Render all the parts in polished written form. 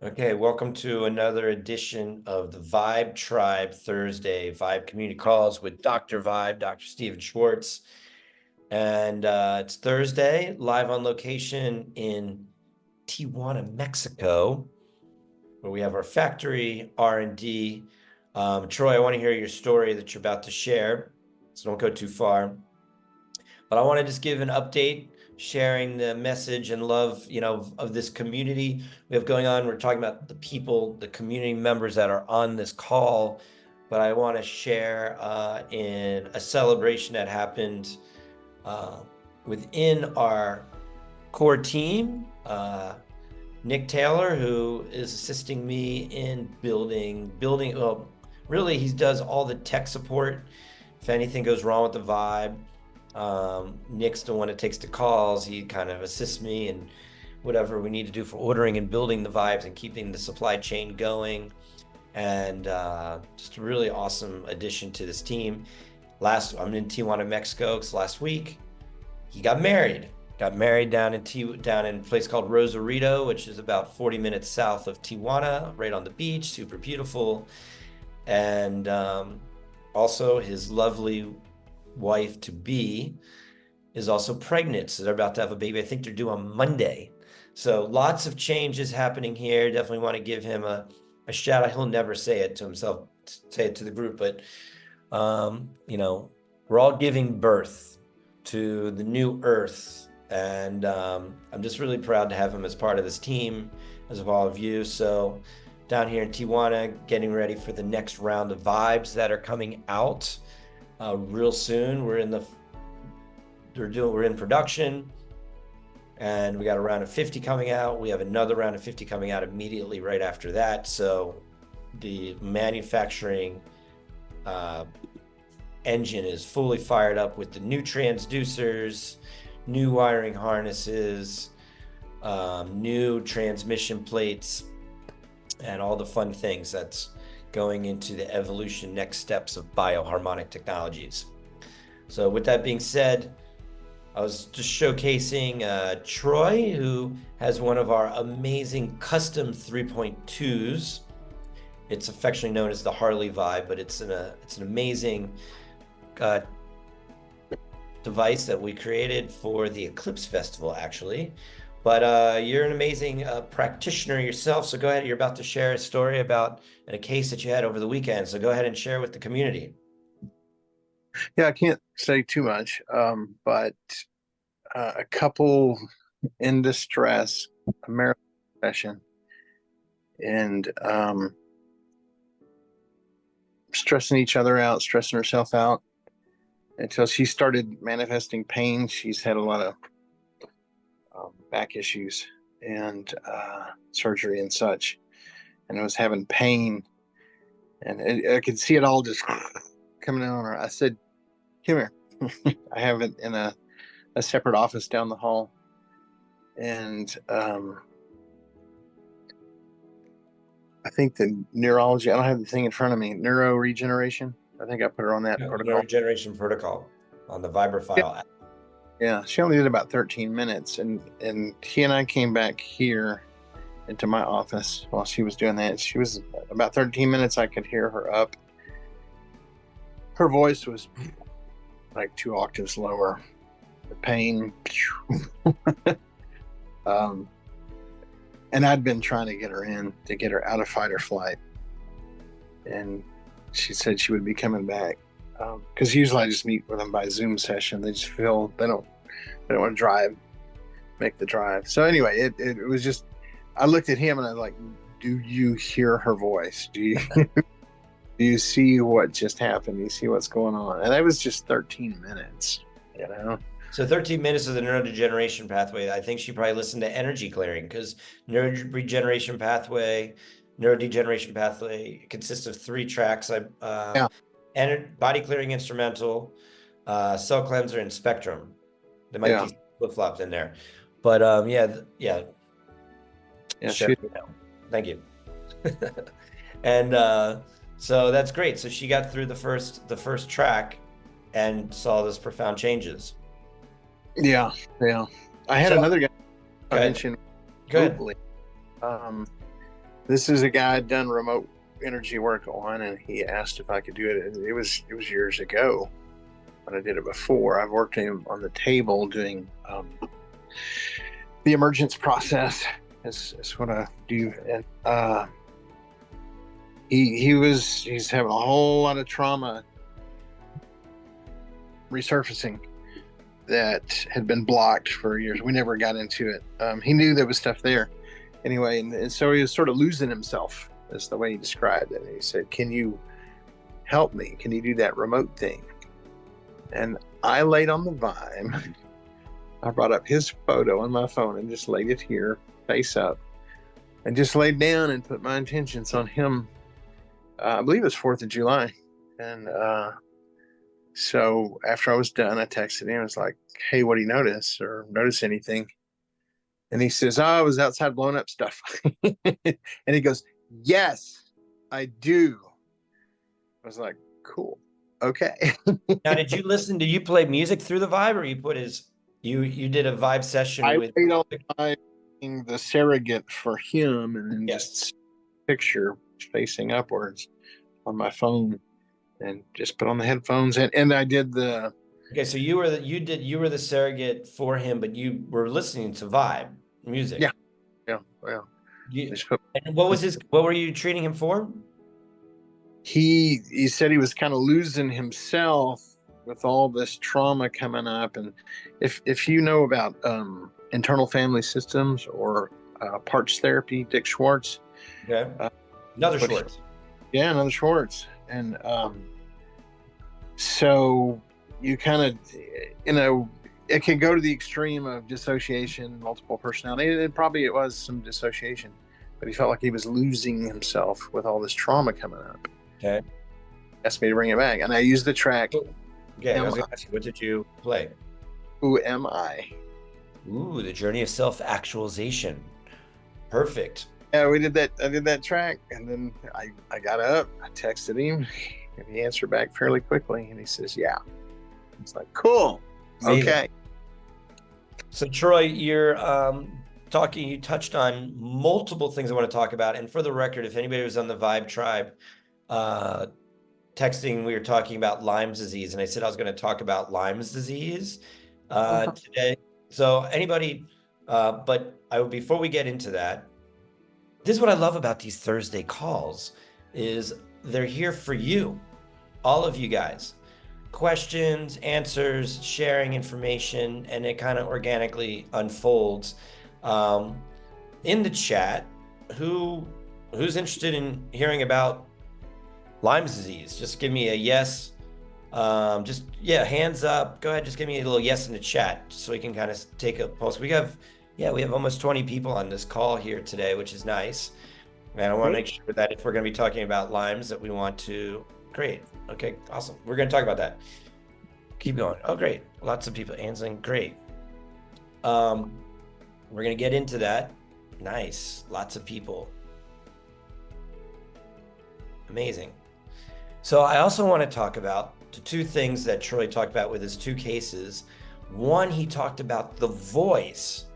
Okay, welcome to another edition of the Vibe Tribe Thursday Vibe Community Calls with Dr. Vibe, Dr. Stephen Schwartz. And it's Thursday, live on location in Tijuana, Mexico, where we have our factory, R&D. Troy, I want to hear your story that you're about to share, so don't go too far. But I want to just give an update, sharing the message and love, of this community we have going on. We're talking about the people, the community members that are on this call. But I want to share in a celebration that happened within our core team. Nick Taylor, who is assisting me in building. Well, really, he does all the tech support. If anything goes wrong with the Vibe, Nick's the one that takes the calls. He kind of assists me in whatever we need to do for ordering and building the Vibes and keeping the supply chain going. And just a really awesome addition to this team. I'm in Tijuana, Mexico, because last week he got married. Got married down in a place called Rosarito, which is about 40 minutes south of Tijuana, right on the beach, super beautiful. And also his lovely wife-to-be is also pregnant, so they're about to have a baby. I think they're due on Monday. So lots of changes happening here. Definitely want to give him a shout out. He'll never say it to himself, say it to the group, but we're all giving birth to the new earth. And I'm just really proud to have him as part of this team, as of all of you. So down here in Tijuana, getting ready for the next round of Vibes that are coming out real soon. We're in production, and we got a round of 50 coming out. We have another round of 50 coming out immediately right after that. So the manufacturing engine is fully fired up with the new transducers, new wiring harnesses, new transmission plates, and all the fun things that's going into the evolution next steps of Bioharmonic Technologies. So with that being said, I was just showcasing Troy, who has one of our amazing custom 3.2s. It's affectionately known as the Harley Vibe, but it's an amazing device that we created for the Eclipse Festival, actually. But you're an amazing practitioner yourself, so go ahead. You're about to share a story about a case that you had over the weekend, so go ahead and share with the community. Yeah, I can't say too much, but a couple in distress, a marathon session, and stressing each other out, stressing herself out until she started manifesting pain. She's had a lot of back issues and surgery and such, and was having pain, and I could see it all just coming in on her. I said, "Come here." I have it in a separate office down the hall, and I think the neurology. I don't have the thing in front of me. Neuro regeneration. I think I put her on that protocol. Neurogeneration protocol on the Vibrafile app. Yeah, she only did about 13 minutes, and he and I came back here into my office while she was doing that. She was about 13 minutes. I could hear her up. Her voice was like 2 octaves lower. The pain. And I'd been trying to get her out of fight or flight, and she said she would be coming back. Because usually I just meet with them by Zoom session. They just feel they don't want to make the drive. So anyway, it was just, I looked at him and I was like, "Do you hear her voice? Do you do you see what just happened? Do you see what's going on?" And that was just 13 minutes, you know. So 13 minutes of the neurodegeneration pathway. I think she probably listened to energy clearing, because neurodegeneration pathway consists of 3 tracks. Yeah. Body clearing instrumental, cell cleanser, and spectrum. There might be flip-flops in there, but yeah. Sure. Thank you. And so that's great. So she got through the first track and saw those profound changes. Yeah. I had another guy mention globally. This is a guy I'd done remote energy work on, and he asked if I could do it. It was years ago when I did it before. I've worked him on the table doing the emergence process. Is what I do, and he's having a whole lot of trauma resurfacing that had been blocked for years. We never got into it. He knew there was stuff there anyway, and so he was sort of losing himself, is the way he described it. And he said, "Can you help me? Can you do that remote thing?" And I laid on the Vibe. I brought up his photo on my phone and just laid it here, face up, and just laid down and put my intentions on him. I believe it was 4th of July. And so after I was done, I texted him. I was like, "Hey, what do you notice, or notice anything?" And he says, "Oh, I was outside blowing up stuff." And he goes, "Yes, I do." I was like, "Cool. Okay." Now, did you play music through the Vibe, or you did a Vibe session I with laid on the surrogate for him, and then yes. just picture facing upwards on my phone, and just put on the headphones, and I did the Okay, so you were the surrogate for him, but you were listening to Vibe music. well, And what were you treating him for? he said he was kind of losing himself with all this trauma coming up. And if you know about internal family systems or parts therapy, Dick Schwartz. Okay. Another Schwartz. Another Schwartz. And so you kind of, it can go to the extreme of dissociation, multiple personality. It was some dissociation, but he felt like he was losing himself with all this trauma coming up. Okay. Asked me to bring it back, and I used the track. Okay, I was going to ask you, what did you play? Who Am I? Ooh, the journey of self-actualization. Perfect. Yeah, we did that. I did that track, and then I got up, I texted him, and he answered back fairly quickly, and he says, "Yeah." It's like, cool. Amazing. Okay. So Troy, you touched on multiple things I want to talk about. And for the record, if anybody was on the VIBETRIBE texting, we were talking about Lyme's disease, and I said I was going to talk about Lyme's disease today. So anybody, before we get into that, this is what I love about these Thursday calls, is they're here for you, all of you guys. Questions, answers, sharing information, and it kind of organically unfolds. In the chat, who's interested in hearing about Lyme's disease? Just give me a yes. Hands up. Go ahead, just give me a little yes in the chat so we can kind of take a pulse. We have almost 20 people on this call here today, which is nice. And I want to make sure that if we're going to be talking about Lyme's, that we want to create. Okay, awesome. We're going to talk about that. Keep going. Oh, great. Lots of people answering. Great. We're going to get into that. Nice. Lots of people. Amazing. So I also want to talk about the two things that Troy talked about with his two cases. One, he talked about the voice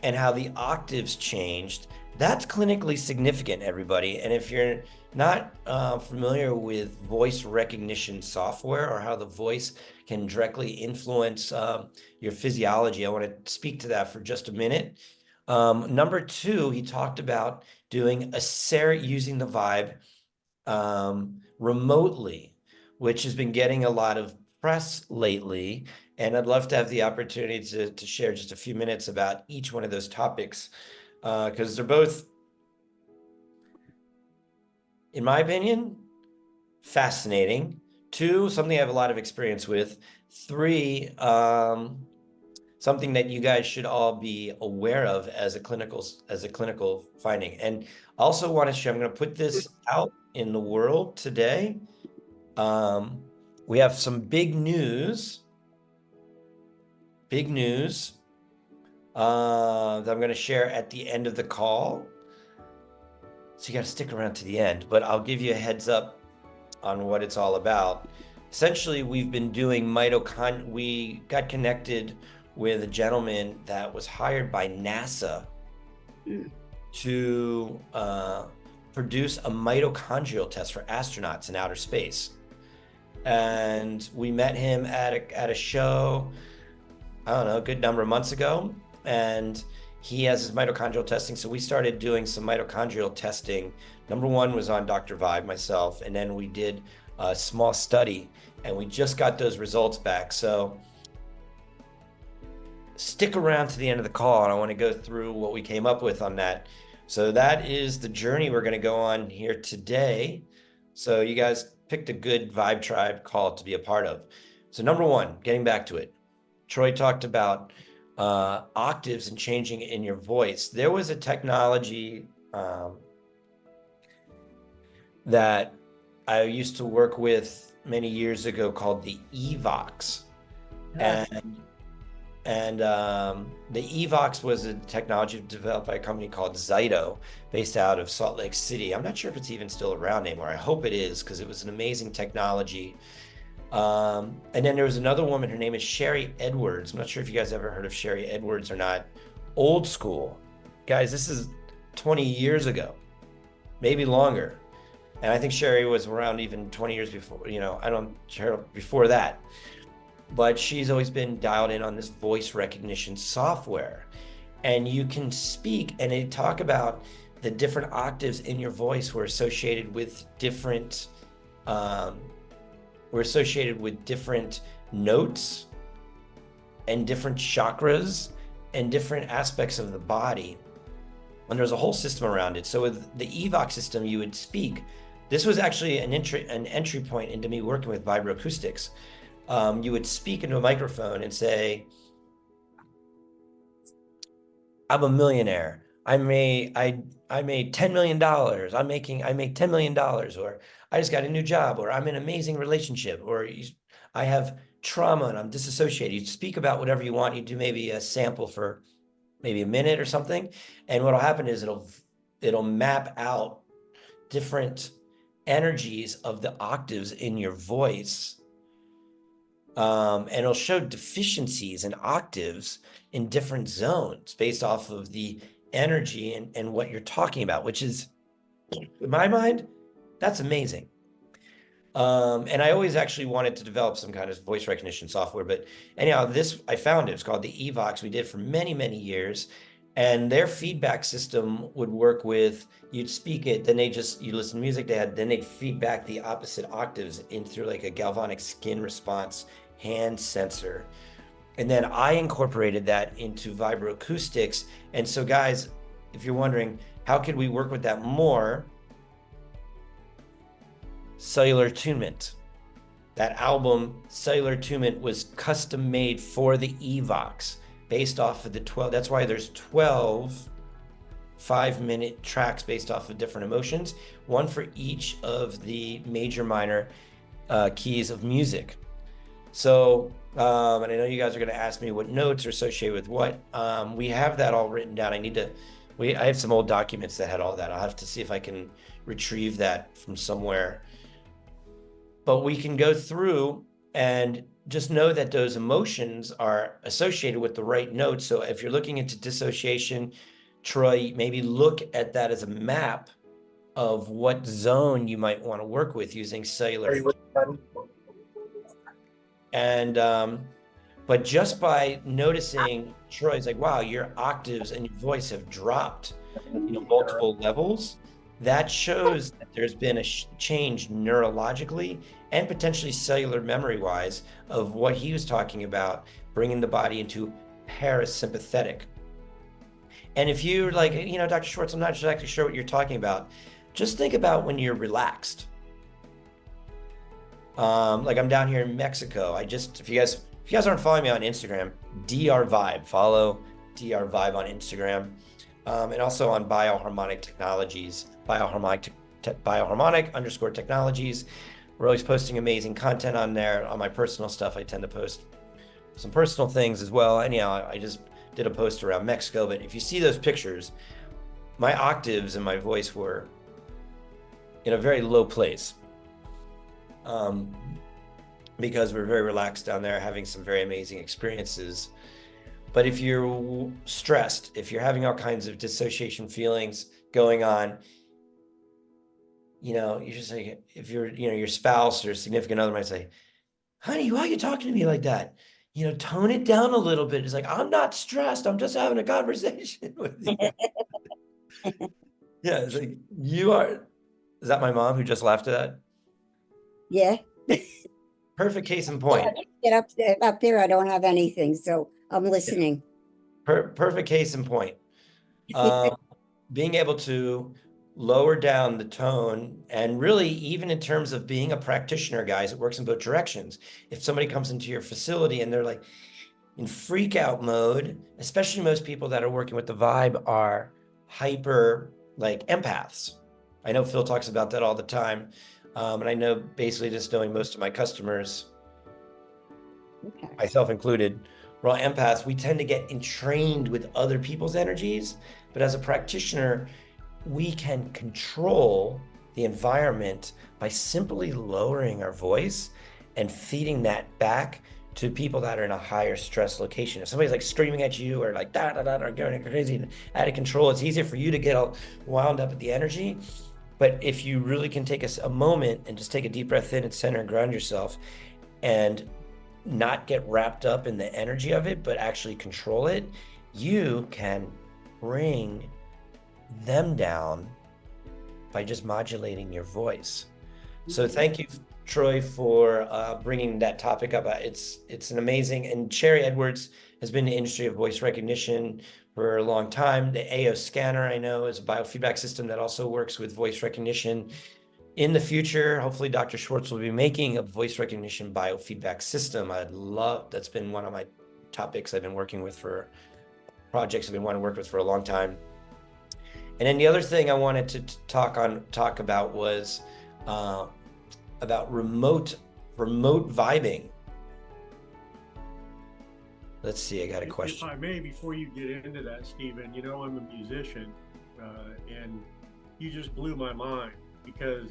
and how the octaves changed. That's clinically significant, everybody. And if you're not familiar with voice recognition software, or how the voice can directly influence your physiology, I want to speak to that for just a minute. Number two, he talked about doing using the Vibe remotely, which has been getting a lot of press lately. And I'd love to have the opportunity to share just a few minutes about each one of those topics, because they're both, in my opinion, fascinating. Two, something I have a lot of experience with. Three, something that you guys should all be aware of as a clinical finding. And also want to share, I'm going to put this out in the world today. We have some big news that I'm going to share at the end of the call. So you got to stick around to the end, but I'll give you a heads up on what it's all about. Essentially, we've been doing we got connected with a gentleman that was hired by NASA to produce a mitochondrial test for astronauts in outer space. And we met him at a show, I don't know, a good number of months ago. And he has his mitochondrial testing. So we started doing some mitochondrial testing. Number one was on Dr. V.I.B.E., myself. And then we did a small study and we just got those results back. So stick around to the end of the call and I want to go through what we came up with on that. So that is the journey we're going to go on here today. So you guys picked a good VIBETRIBE call to be a part of. So number one, getting back to it, Troy talked about octaves and changing in your voice. There was a technology that I used to work with many years ago called the EVOX. Yeah. And the EVOX was a technology developed by a company called Zyto, based out of Salt Lake City. I'm not sure if it's even still around anymore. I hope it is, because it was an amazing technology. And then there was another woman, her name is Sherry Edwards. I'm not sure if you guys ever heard of Sherry Edwards or not. Old school. Guys, this is 20 years ago, maybe longer. And I think Sherry was around even 20 years before, you know, I don't sure before that. But she's always been dialed in on this voice recognition software. And you can speak, and they talk about the different octaves in your voice were associated with different notes and different chakras and different aspects of the body. And there's a whole system around it. So with the EVOX system, you would speak. This was actually an entry point into me working with vibroacoustics. You would speak into a microphone and say, I'm a millionaire. I made $10 million. I make $10 million, or I just got a new job, or I'm in an amazing relationship, or I have trauma and I'm disassociated. You speak about whatever you want. You do maybe a sample for maybe a minute or something. And what'll happen is it'll map out different energies of the octaves in your voice. And it'll show deficiencies in octaves in different zones based off of the energy and what you're talking about, which is, in my mind, that's amazing. And I always actually wanted to develop some kind of voice recognition software, but anyhow, I found it. It's called the EVOX. We did for many, many years. And their feedback system would work with, you'd speak it, then you listen to music, then they'd feed back the opposite octaves in through like a galvanic skin response hand sensor. And then I incorporated that into vibroacoustics. And so guys, if you're wondering, how could we work with that more? Cellular Attunement. That album, Cellular Attunement, was custom made for the EVOX based off of the 12. That's why there's 12 5-minute tracks based off of different emotions, one for each of the major minor keys of music. So, and I know you guys are going to ask me what notes are associated with what. We have that all written down. I have some old documents that had all that. I'll have to see if I can retrieve that from somewhere. But we can go through and just know that those emotions are associated with the right notes. So if you're looking into dissociation, Troy, maybe look at that as a map of what zone you might want to work with using cellular. And but just by noticing, Troy's like, wow, your octaves and your voice have dropped, multiple levels. That shows that there's been a change neurologically and potentially cellular memory-wise of what he was talking about, bringing the body into parasympathetic. And if you're like, Dr. Schwartz, I'm not exactly sure what you're talking about, just think about when you're relaxed. Like I'm down here in Mexico. If you guys aren't following me on Instagram, Dr. V.I.B.E, follow Dr. V.I.B.E on Instagram, and also on Bioharmonic Technologies, Bioharmonic_technologies. We're always posting amazing content on there. On my personal stuff, I tend to post some personal things as well. Anyhow, I just did a post around Mexico, but if you see those pictures, my octaves and my voice were in a very low place. Because we're very relaxed down there, having some very amazing experiences But if you're stressed, if you're having all kinds of dissociation feelings going on, you just say, if you're, your spouse or significant other might say, honey, why are you talking to me like that? Tone it down a little bit. It's like, I'm not stressed. I'm just having a conversation with you. Yeah, it's like, you are. Is that my mom who just laughed at that? Yeah. Perfect case in Yeah, point. get up there. I don't have anything, so I'm listening. Perfect case in point. Being able to lower down the tone, and really, even in terms of being a practitioner, guys, it works in both directions. If somebody comes into your facility and they're like in freak out mode, especially most people that are working with the vibe are hyper like empaths. I know Phil talks about that all the time. And I know basically just knowing most of my customers, Okay. myself included, we're all empaths. We tend to get entrained with other people's energies, but as a practitioner, we can control the environment by simply lowering our voice and feeding that back to people that are in a higher stress location. If somebody's like screaming at you or like da da da or going crazy, out of control, it's easier for you to get all wound up with the energy. But if you really can take a moment and just take a deep breath in and center and ground yourself and not get wrapped up in the energy of it, but actually control it, you can bring them down by just modulating your voice. So thank you, Troy, for bringing that topic up. It's an amazing, and Sherry Edwards has been in the industry of voice recognition for a long time. The AO scanner, I know, is a biofeedback system that also works with voice recognition. In the future, hopefully Dr. Schwartz will be making a voice recognition biofeedback system. That's been one of my topics I've been working with for projects I've been wanting to work with for a long time. And then the other thing I wanted to talk about was about remote vibing. Let's see, I got a question. If I may, before you get into that, Stephen, I'm a musician, and you just blew my mind, because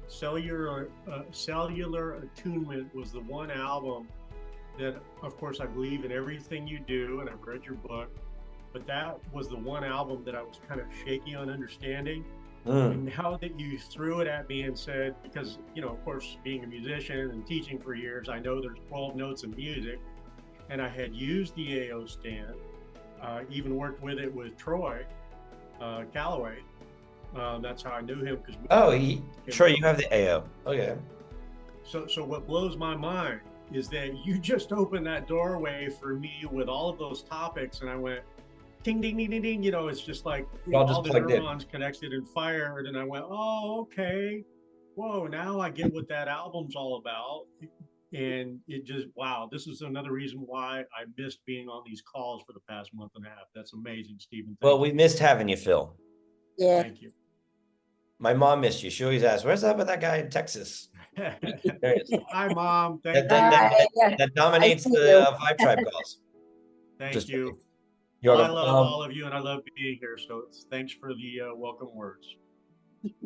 Cellular Attunement was the one album that, of course, I believe in everything you do, and I've read your book, but that was the one album that I was kind of shaky on understanding. And now that you threw it at me and said, because, of course, being a musician and teaching for years, I know there's 12 notes of music, and I had used the AO stand, even worked with it with Troy Calloway. That's how I knew him. Troy, you have the AO. Okay. So what blows my mind is that you just opened that doorway for me with all of those topics, and I went, ding, ding, ding, ding, ding. It's just like all the neurons connected and fired. And I went, oh, okay. Whoa, now I get what that album's all about. And it just, wow, this is another reason why I missed being on these calls for the past month and a half. That's amazing, Stephen. Well, we missed having you, Phil. Yeah. Thank you. My mom missed you. She always asks, where's that with that guy in Texas? Hi, Mom. Thank that dominates the VIBETRIBE calls. Thank you. Well, I love all of you, and I love being here. So thanks for the welcome words.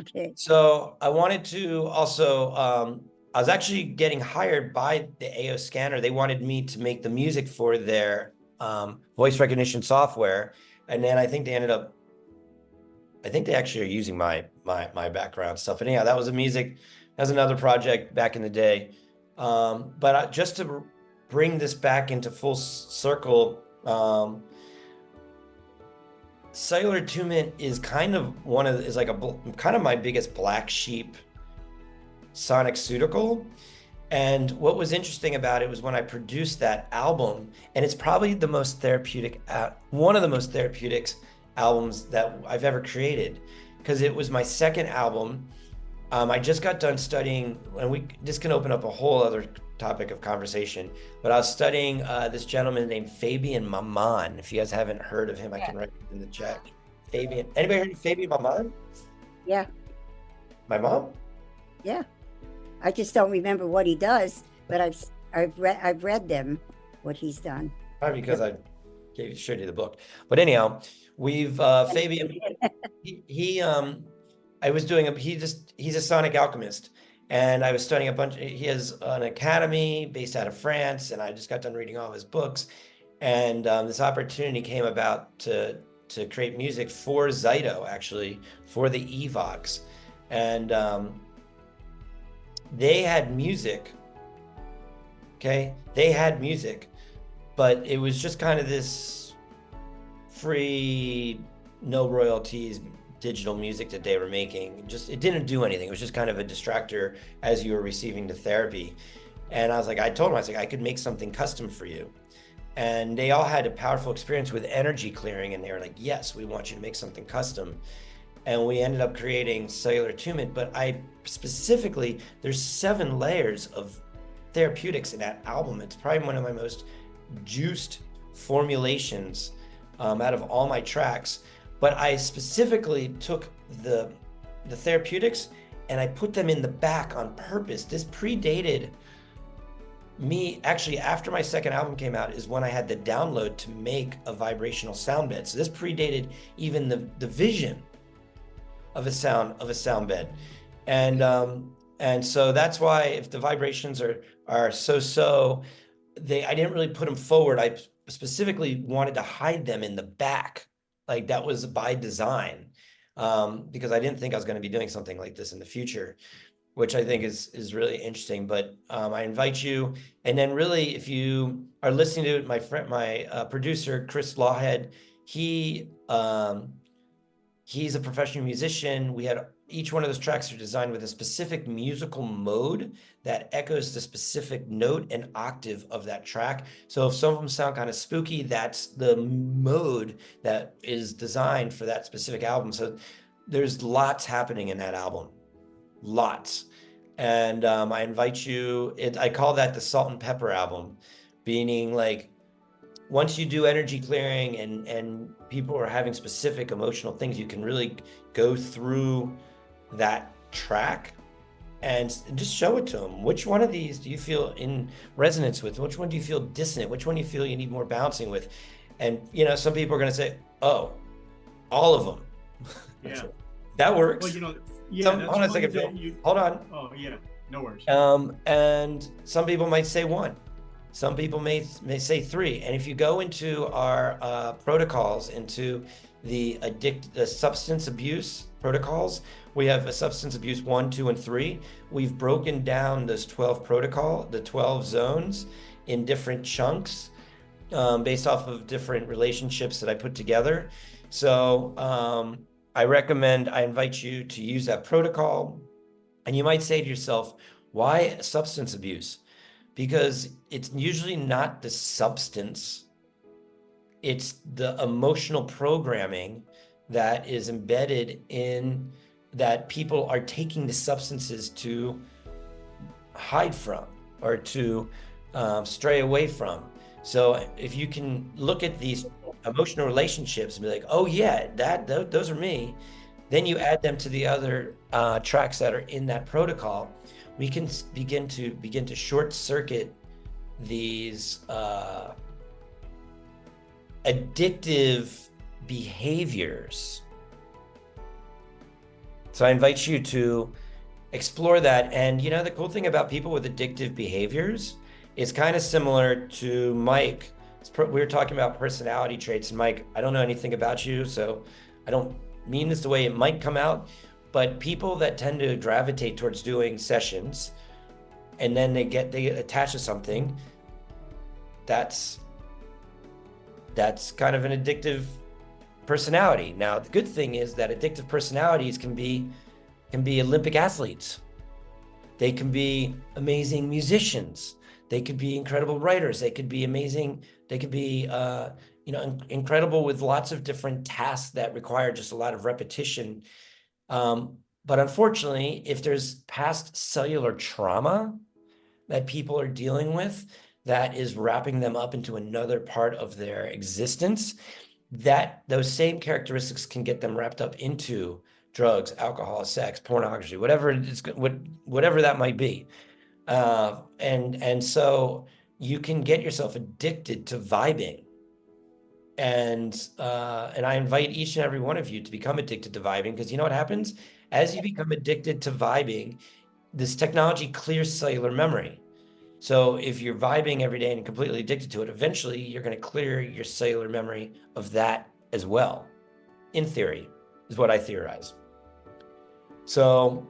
Okay. So I wanted to also, I was actually getting hired by the AO scanner. They wanted me to make the music for their voice recognition software. And then I think they actually are using my background stuff. And yeah, that was a music, that was another project back in the day. But just to bring this back into full circle, cellular attunement is kind of kind of my biggest black sheep Sonic-Ceutical. And what was interesting about it was when I produced that album, and it's probably the most therapeutic, one of the most therapeutic albums that I've ever created, because it was my second album. I just got done studying, and this can open up a whole other topic of conversation, but I was studying this gentleman named Fabian Maman. If you guys haven't heard of him, I can write it in the chat. Fabian, anybody heard of Fabian Maman? Yeah. My mom? Yeah. I just don't remember what he does, but I've read them, what he's done. Probably because I showed you the book. But anyhow, we've Fabian. He's a sonic alchemist, and I was studying he has an academy based out of France, and I just got done reading all of his books. And this opportunity came about to create music for Zyto, actually, for the Evox. And they had music, okay? They had music, but it was just kind of this free, no royalties, digital music that they were making. Just, it didn't do anything. It was just kind of a distractor as you were receiving the therapy. And I was like, I told them, I was like, I could make something custom for you. And they all had a powerful experience with energy clearing, and they were like, yes, we want you to make something custom. And we ended up creating cellular attunement. But I specifically, there's 7 layers of therapeutics in that album. It's probably one of my most juiced formulations out of all my tracks. But I specifically took the therapeutics and I put them in the back on purpose. This predated me. Actually, after my second album came out is when I had the download to make a vibrational sound bed. So this predated even the vision of a sound bed. And so that's why if the vibrations are so, I didn't really put them forward. I specifically wanted to hide them in the back. Like that was by design, because I didn't think I was going to be doing something like this in the future, which I think is really interesting. But I invite you, and then really, if you are listening to it, my producer Chris Lawhead, he's a professional musician. We had each one of those tracks are designed with a specific musical mode that echoes the specific note and octave of that track. So if some of them sound kind of spooky, that's the mode that is designed for that specific album. So there's lots happening in that album, lots. And I invite you, I call that the salt and pepper album, meaning like, once you do energy clearing and people are having specific emotional things, you can really go through that track and just show it to them. Which one of these do you feel in resonance with? Which one do you feel dissonant? Which one do you feel you need more balancing with? And, you know, some people are going to say, oh, all of them. Yeah. That works. Well, you know, yeah. Hold on a second, Phil. Hold on. Oh, yeah. No worries. And some people might say 1. Some people may say 3. And if you go into our protocols, into the substance abuse protocols, we have a substance abuse 1, 2, and 3. We've broken down those 12 the 12 zones in different chunks based off of different relationships that I put together. So I invite you to use that protocol. And you might say to yourself, why substance abuse? Because it's usually not the substance, it's the emotional programming that is embedded in that people are taking the substances to hide from or to stray away from. So if you can look at these emotional relationships and be like, oh yeah, those are me, then you add them to the other tracks that are in that protocol, we can begin to short circuit these addictive behaviors. So I invite you to explore that. And you know, the cool thing about people with addictive behaviors is kind of similar to Mike. We were talking about personality traits, and Mike, I don't know anything about you, so I don't mean this the way it might come out, but people that tend to gravitate towards doing sessions and then they get attached to something, that's kind of an addictive personality. Now, the good thing is that addictive personalities can be Olympic athletes. They can be amazing musicians. They could be incredible writers. They could be amazing. They could be, incredible with lots of different tasks that require just a lot of repetition. But unfortunately, if there's past cellular trauma that people are dealing with that is wrapping them up into another part of their existence, that those same characteristics can get them wrapped up into drugs, alcohol, sex, pornography, whatever that might be. And so you can get yourself addicted to vibing. And I invite each and every one of you to become addicted to vibing, because you know what happens? As you become addicted to vibing, this technology clears cellular memory. So if you're vibing every day and completely addicted to it, eventually you're going to clear your cellular memory of that as well. In theory, is what I theorize. So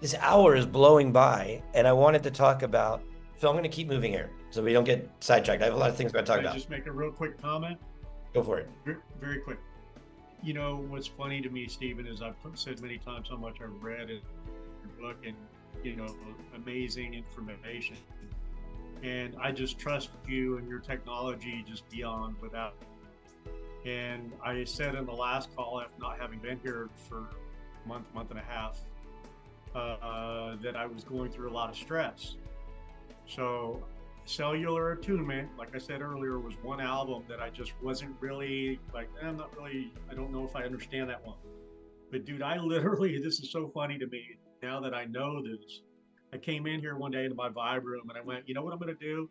this hour is blowing by, and I wanted to talk about, Phil, I'm going to keep moving here so we don't get sidetracked. I have a lot of things to talk about. Just make a real quick comment? Go for it. Very quick. You know, what's funny to me, Stephen, is I've said many times how much I've read in your book and, you know, amazing information. And I just trust you and your technology just beyond without. And I said in the last call, after not having been here for a month and a half, that I was going through a lot of stress. So cellular attunement, like I said earlier, was one album that I just wasn't really like, I don't know if I understand that one. But dude, I literally, this is so funny to me now that I know this. I came in here one day into my vibe room and I went, you know what I'm going to do?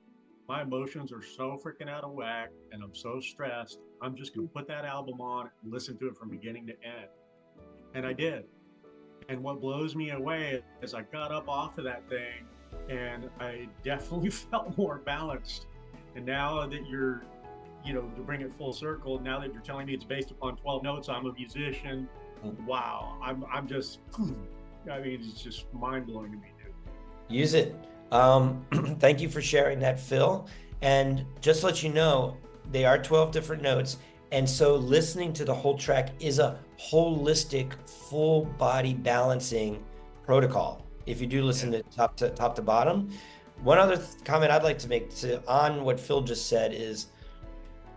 My emotions are so freaking out of whack and I'm so stressed. I'm just going to put that album on and listen to it from beginning to end. And I did. And what blows me away is I got up off of that thing and I definitely felt more balanced. And now that you're, you know, to bring it full circle, now that you're telling me it's based upon 12 notes, I'm a musician. Wow. I'm just, I mean, it's just mind blowing to me, dude. Use it. Thank you for sharing that, Phil. And just to let you know, they are 12 different notes. And so listening to the whole track is a holistic, full body balancing protocol. If you do listen to top to bottom. One other comment I'd like to make on what Phil just said is,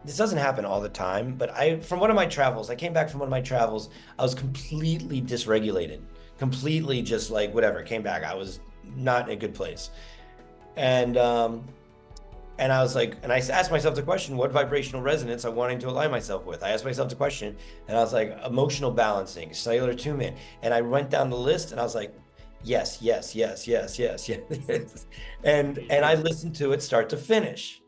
this doesn't happen all the time, but from one of my travels, I came back from one of my travels, I was completely dysregulated, completely just like whatever, came back. I was not in a good place. And I was like, and I asked myself the question, what vibrational resonance I'm wanting to align myself with? I asked myself the question, and I was like, emotional balancing, cellular attunement. And I went down the list and I was like, yes. And I listened to it start to finish.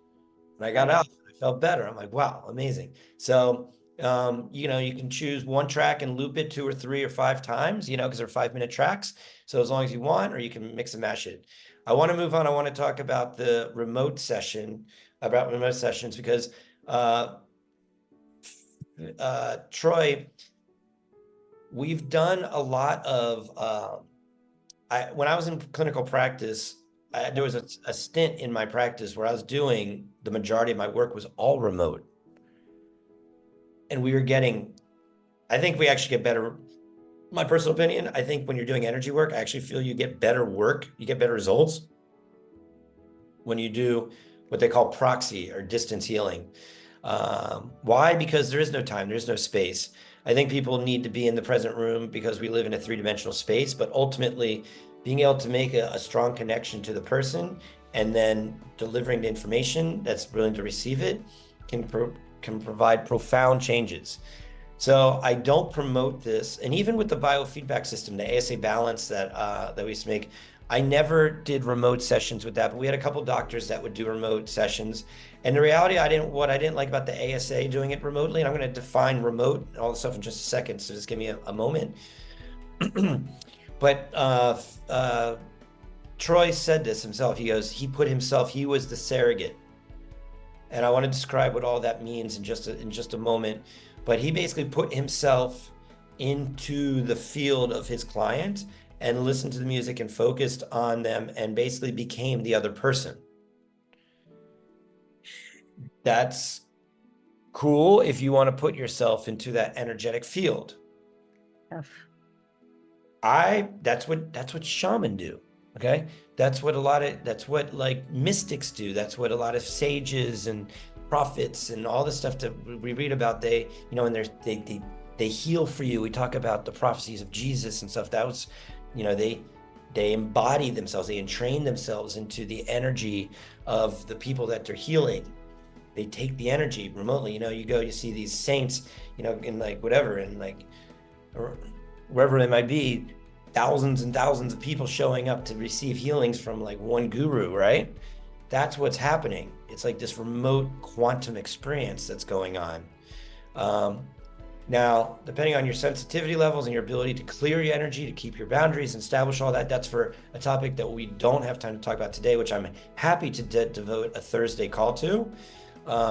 And I got out, I felt better. I'm like, wow, amazing. So, you know, you can choose one track and loop it 2 or 3 or 5 times, you know, because they're 5-minute tracks. So as long as you want, or you can mix and mash it. I want to move on. I want to talk about the remote sessions, because Troy, we've done a lot of, when I was in clinical practice, there was a stint in my practice where I was doing, the majority of my work was all remote. And we were getting, I think we actually get better, my personal opinion, I think when you're doing energy work, I actually feel you get better work, you get better results when you do what they call proxy or distance healing. Why? Because there is no time, there's no space. I think people need to be in the present room because we live in a 3-dimensional space, but ultimately being able to make a strong connection to the person and then delivering the information that's willing to receive it can provide profound changes. So I don't promote this. And even with the biofeedback system, the ASA balance that we used to make, I never did remote sessions with that, but we had a couple doctors that would do remote sessions. And the reality, what I didn't like about the ASA doing it remotely, and I'm going to define remote and all this stuff in just a second, so just give me a moment. But Troy said this himself. He goes, he was the surrogate. And I want to describe what all that means in just a moment. But he basically put himself into the field of his client and listened to the music and focused on them and basically became the other person. That's cool if you want to put yourself into that energetic field. That's what shaman do. Okay. That's what like mystics do. That's what a lot of sages and prophets and all the stuff that we read about, they heal for you. We talk about the prophecies of Jesus and stuff. That was, they embody themselves, they entrain themselves into the energy of the people that they're healing. They take the energy remotely. You see these saints, in like whatever, in like wherever it might be, thousands and thousands of people showing up to receive healings from like one guru, right? That's what's happening. It's like this remote quantum experience that's going on. Now, depending on your sensitivity levels and your ability to clear your energy, to keep your boundaries and establish all that, that's for a topic that we don't have time to talk about today, which I'm happy to devote a Thursday call to.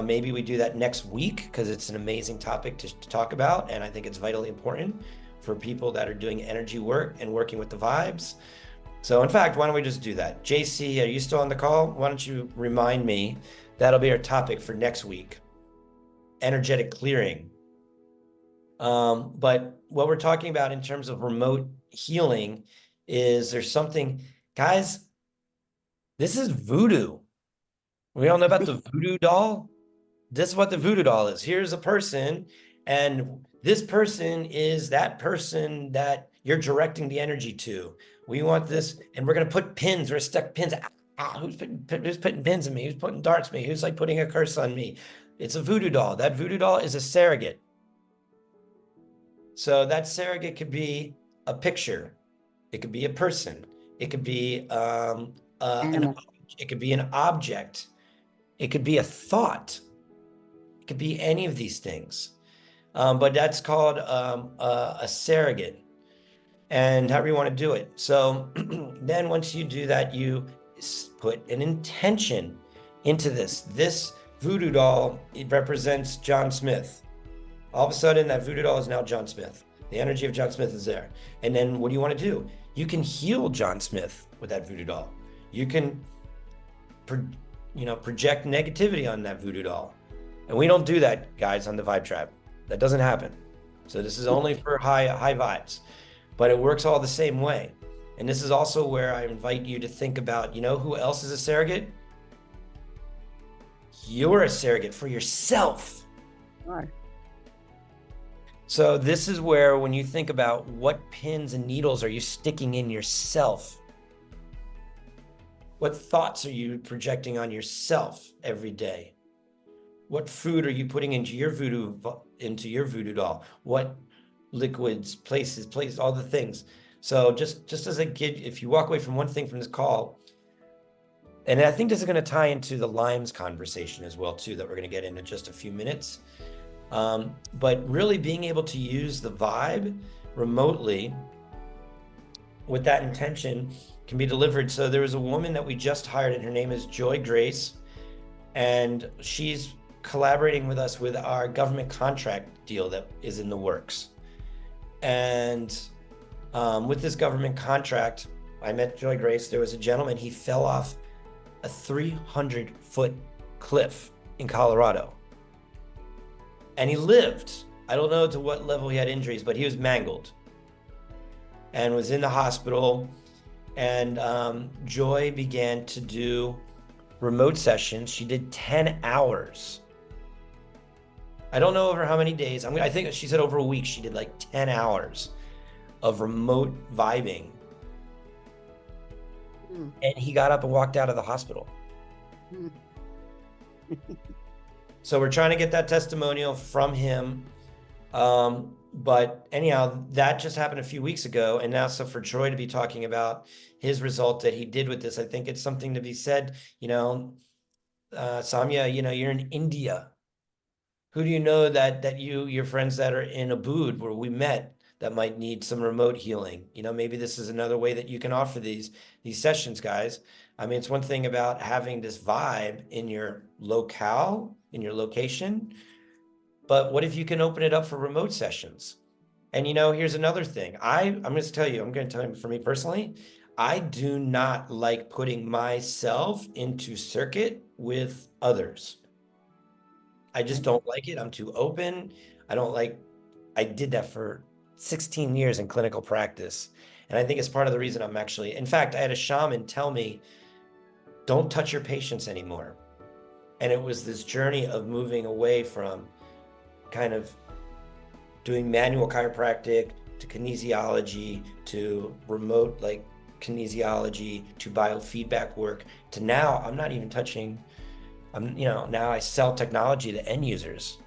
Maybe we do that next week because it's an amazing topic to talk about, and I think it's vitally important for people that are doing energy work and working with the vibes. So in fact, why don't we just do that? JC, are you still on the call? Why don't you remind me? That'll be our topic for next week, energetic clearing. But what we're talking about in terms of remote healing is there's something, guys, this is voodoo. We all know about the voodoo doll. This is what the voodoo doll is. Here's a person, and this person is that person that you're directing the energy to. We want this, and we're going to put pins. We're going to stick pins. Who's putting pins in me? Who's putting darts in me? Who's like putting a curse on me? It's a voodoo doll. That voodoo doll is a surrogate. So that surrogate could be a picture. It could be a person. It could be it could be an object. It could be a thought. It could be any of these things. But that's called a surrogate, and however you want to do it. So then once you do that, you put an intention into this. This voodoo doll, it represents John Smith. All of a sudden, that voodoo doll is now John Smith. The energy of John Smith is there. And then what do you want to do? You can heal John Smith with that voodoo doll. You can, project negativity on that voodoo doll. And we don't do that, guys, on the Vibe Tribe. That doesn't happen. So this is only for high vibes, but it works all the same way. And this is also where I invite you to think about, who else is a surrogate? You're a surrogate for yourself. Sure. So this is where, when you think about what pins and needles are you sticking in yourself? What thoughts are you projecting on yourself every day? What food are you putting into your voodoo doll? What liquids, places, all the things. So just as a kid, if you walk away from one thing from this call, and I think this is going to tie into the Limes conversation as well too, that we're going to get into just a few minutes. But really being able to use the vibe remotely with that intention can be delivered. So there was a woman that we just hired, and her name is Joy Grace, and she's collaborating with us with our government contract deal that is in the works. And with this government contract, I met Joy Grace. There was a gentleman, he fell off a 300-foot cliff in Colorado. And he lived. I don't know to what level he had injuries, but he was mangled and was in the hospital. And Joy began to do remote sessions. She did 10 hours. I don't know over how many days. I think she said over a week she did like 10 hours of remote vibing. And he got up and walked out of the hospital. So we're trying to get that testimonial from him. But anyhow, that just happened a few weeks ago. And now, so for Troy to be talking about his result that he did with this, I think it's something to be said. Samya, you're in India. Who do you know that your friends that are in Ubud, where we met, that might need some remote healing? Maybe this is another way that you can offer these sessions, guys. I mean, it's one thing about having this vibe in your locale, in your location, but what if you can open it up for remote sessions? And here's another thing. I'm going to tell you for me personally, I do not like putting myself into circuit with others. I just don't like it. I'm too open. I did that for 16 years in clinical practice. And I think it's part of the reason in fact, I had a shaman tell me, don't touch your patients anymore. And it was this journey of moving away from kind of doing manual chiropractic to kinesiology to remote kinesiology to biofeedback work to now I'm not even touching. Now I sell technology to end users.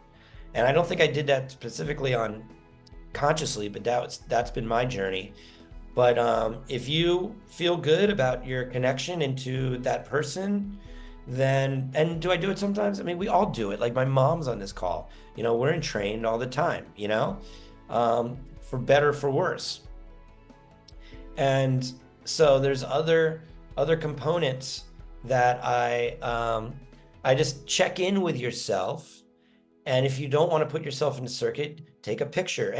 And I don't think I did that specifically consciously, but that's been my journey. But if you feel good about your connection into that person, then, and do I do it sometimes? I mean, we all do it. Like my mom's on this call. You know, we're entrained all the time, you know, for better, for worse. And so there's other components that I just check in with yourself. And if you don't want to put yourself in the circuit, take a picture.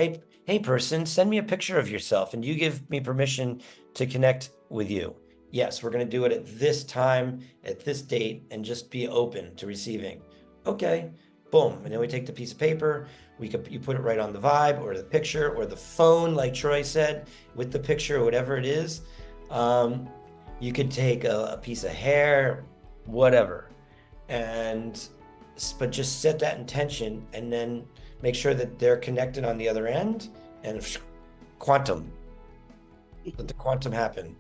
Hey person, send me a picture of yourself, and you give me permission to connect with you. Yes, we're going to do it at this time, at this date, and just be open to receiving. Okay, boom. And then we take the piece of paper, you put it right on the Vibe or the picture or the phone, like Troy said, with the picture or whatever it is. You could take a piece of hair, whatever, but just set that intention and then make sure that they're connected on the other end, and quantum. Let the quantum happen.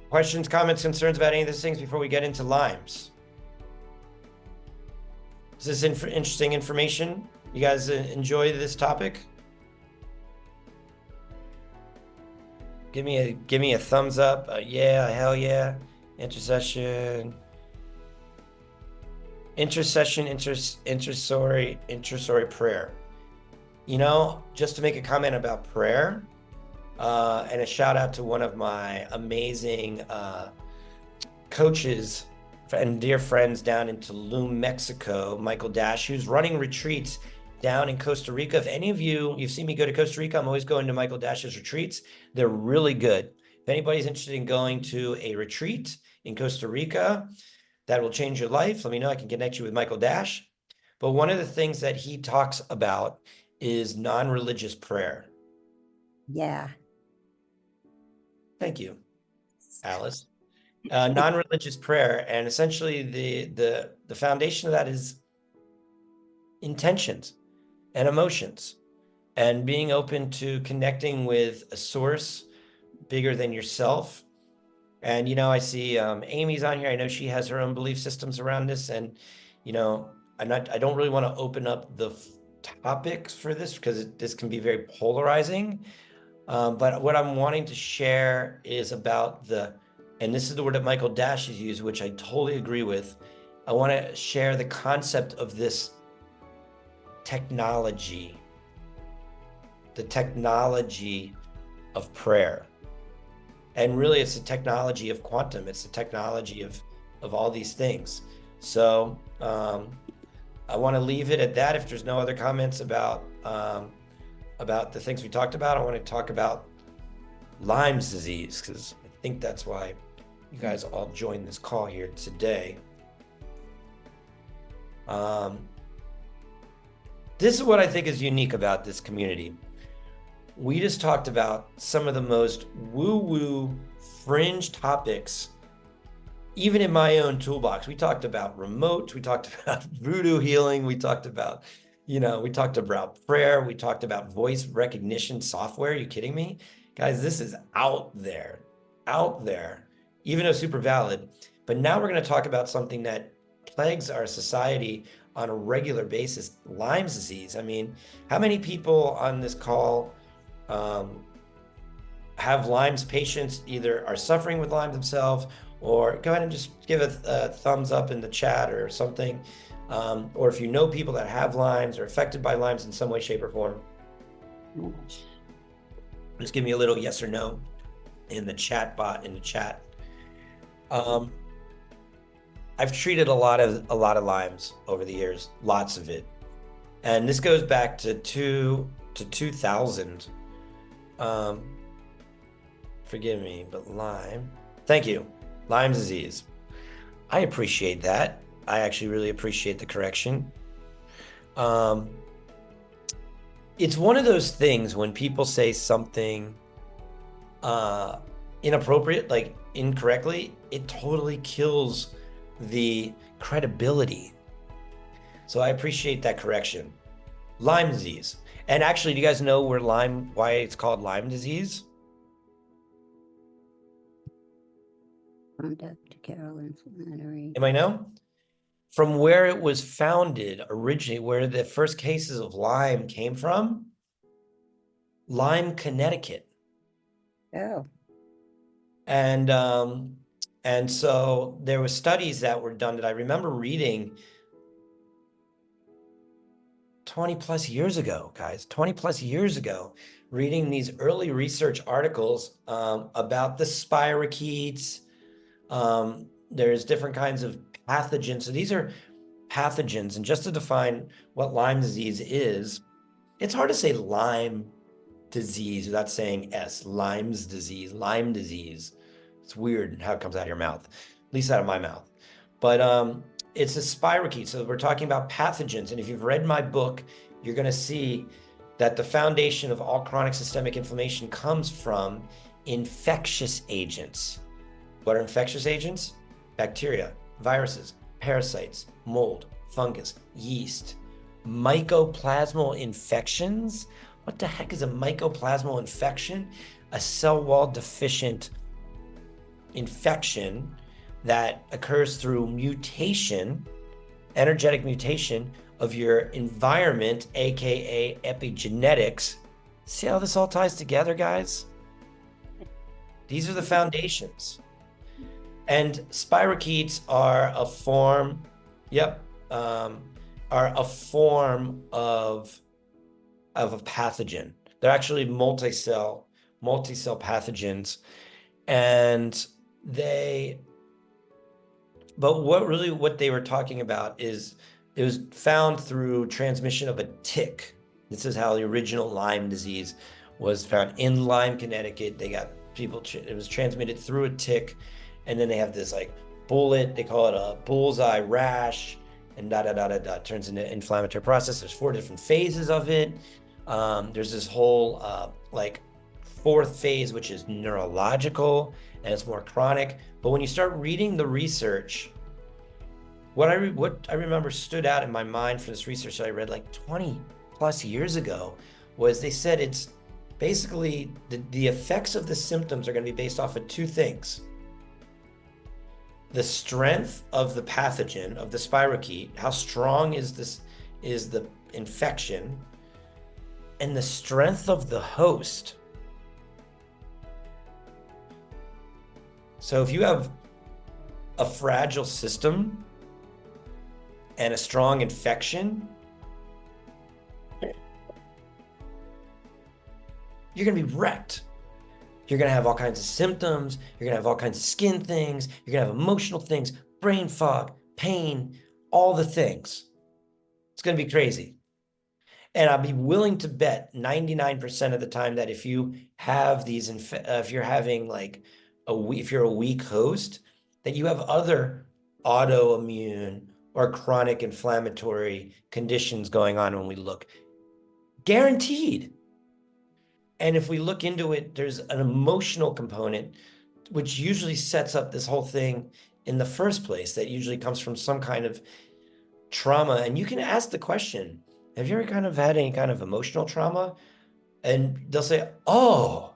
Questions, comments, concerns about any of these things before we get into limes? Is this interesting information? You guys enjoy this topic? Give me a thumbs up. Yeah, hell yeah. Intercession, intercessory prayer. You know, just to make a comment about prayer, and a shout out to one of my amazing coaches and dear friends down in Tulum, Mexico, Michael Dash, who's running retreats down in Costa Rica. If any of you've seen me go to Costa Rica, I'm always going to Michael Dash's retreats. They're really good. If anybody's interested in going to a retreat in Costa Rica that will change your life, let me know. I can connect you with Michael Dash. But one of the things that he talks about is non-religious prayer. Yeah. Thank you, Alice. Non-religious prayer, and essentially the foundation of that is intentions and emotions, and being open to connecting with a source bigger than yourself. And, you know, I see Amy's on here. I know she has her own belief systems around this. And, you know, I don't really want to open up the topics for this because this can be very polarizing. But what I'm wanting to share is about and this is the word that Michael Dash has used, which I totally agree with. I want to share the concept of this technology, the technology of prayer. And really, it's the technology of quantum. It's the technology of all these things. So I want to leave it at that. If there's no other comments about the things we talked about, I want to talk about Lyme's disease, because I think that's why you guys all joined this call here today. This is what I think is unique about this community. We just talked about some of the most woo-woo fringe topics, even in my own toolbox. We talked about remotes, we talked about voodoo healing, we talked about, you know, we talked about prayer, we talked about voice recognition software. Are you kidding me? Guys, this is out there, even though super valid. But now we're going to talk about something that plagues our society on a regular basis, Lyme's disease. I mean, how many people on this call have Lyme's patients, either are suffering with Lyme themselves, or go ahead and just give a thumbs up in the chat or something. Or if you know people that have Lyme's or affected by Lyme's in some way, shape, or form, just give me a little yes or no in the chat bot, in the chat. I've treated a lot of Lyme's over the years, lots of it. And this goes back to 2000. Forgive me, but Lyme. Thank you. Lyme's disease. I appreciate that. I actually really appreciate the correction. It's one of those things when people say something inappropriate, like incorrectly, it totally kills the credibility. So I appreciate that correction. Lyme disease. And actually, do you guys know why it's called Lyme disease? From Dr. Carolyn Flannery. Anybody know? From where it was founded originally, where the first cases of Lyme came from? Lyme, Connecticut. Oh. And so there were studies that were done that I remember reading 20 plus years ago, guys, 20 plus years ago, reading these early research articles about the spirochetes. There's different kinds of pathogens. So these are pathogens. And just to define what Lyme disease is, it's hard to say Lyme disease without saying S, Lyme's disease, Lyme disease. It's weird how it comes out of your mouth, at least out of my mouth. But it's a spirochete. So we're talking about pathogens. And if you've read my book, you're going to see that the foundation of all chronic systemic inflammation comes from infectious agents. What are infectious agents? Bacteria, viruses, parasites, mold, fungus, yeast, mycoplasmal infections. What the heck is a mycoplasmal infection? A cell wall deficient infection that occurs through mutation, energetic mutation of your environment, aka epigenetics. See how this all ties together, guys? These are the foundations. And spirochetes are a form, are a form of a pathogen. They're actually multi-cell pathogens. And but what they were talking about is it was found through transmission of a tick. This is how the original Lyme disease was found in Lyme, Connecticut. They got people, it was transmitted through a tick. And then they have this like bullet, they call it a bullseye rash, and turns into inflammatory process. There's 4 different phases of it. There's this whole like 4th phase, which is neurological, and it's more chronic. But when you start reading the research, what I remember stood out in my mind for this research that I read like 20 plus years ago was they said it's basically the effects of the symptoms are going to be based off of 2 things. The strength of the pathogen, of the spirochete, how strong is the infection, and the strength of the host. So if you have a fragile system and a strong infection, you're going to be wrecked. You're going to have all kinds of symptoms. You're going to have all kinds of skin things. You're going to have emotional things, brain fog, pain, all the things. It's going to be crazy. And I'll be willing to bet 99% of the time that if you have these, if you're having like if you're a weak host, that you have other autoimmune or chronic inflammatory conditions going on when we look. Guaranteed. And if we look into it, there's an emotional component, which usually sets up this whole thing in the first place, that usually comes from some kind of trauma. And you can ask the question, have you ever kind of had any kind of emotional trauma? And they'll say, oh,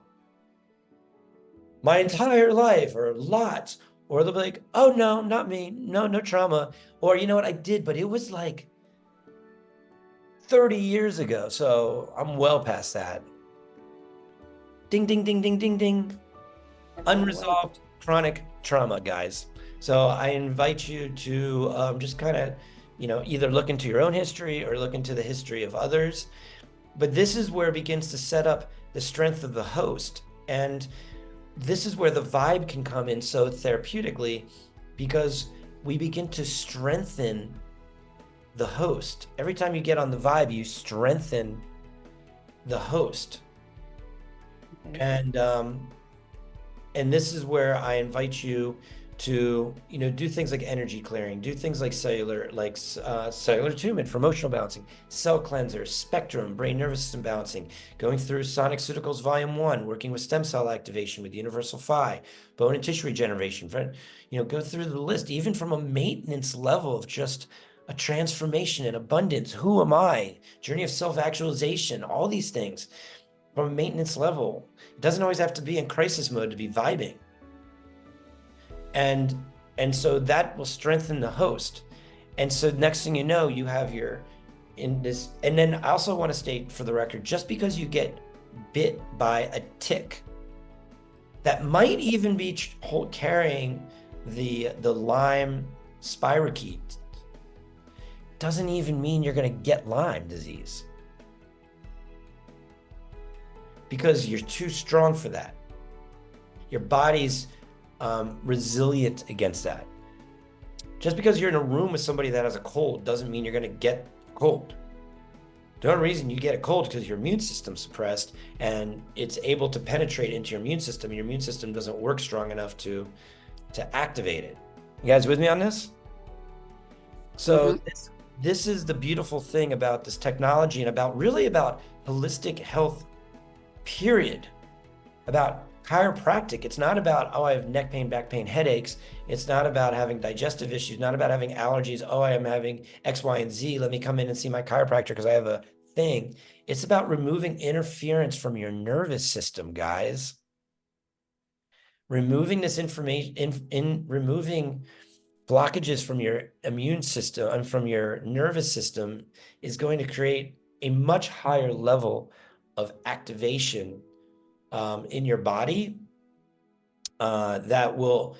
my entire life, or lots. Or they'll be like, oh, no, not me. No trauma. Or you know what, I did, but it was like 30 years ago. So I'm well past that. Ding, ding, ding, ding, ding, ding. Unresolved chronic trauma, guys. So I invite you to just kind of, either look into your own history or look into the history of others. But this is where it begins to set up the strength of the host. And this is where the vibe can come in so therapeutically, because we begin to strengthen the host. Every time you get on the vibe, you strengthen the host. And this is where I invite you to, do things like energy clearing, do things like cellular attunement for emotional balancing, cell cleanser, spectrum, brain nervous system balancing, going through Sonic-Ceuticals Volume 1, working with stem cell activation with Universal Phi, bone and tissue regeneration, go through the list, even from a maintenance level of just a transformation and abundance. Who am I? Journey of self-actualization, all these things from a maintenance level. It doesn't always have to be in crisis mode to be vibing. And so that will strengthen the host. And so next thing you know, you have and then I also want to state for the record, just because you get bit by a tick that might even be carrying the Lyme spirochete. Doesn't even mean you're going to get Lyme disease, because you're too strong for that. Your body's resilient against that. Just because you're in a room with somebody that has a cold doesn't mean you're going to get a cold. The only reason you get a cold is because your immune system's suppressed and it's able to penetrate into your immune system. Your immune system doesn't work strong enough to activate it. You guys with me on this? So this is the beautiful thing about this technology, and about holistic health, period. About chiropractic. It's not about, oh, I have neck pain, back pain, headaches. It's not about having digestive issues, not about having allergies. Oh, I am having X, Y, and Z. Let me come in and see my chiropractor because I have a thing. It's about removing interference from your nervous system, guys. Removing this information, removing blockages from your immune system and from your nervous system is going to create a much higher level of activation in your body that will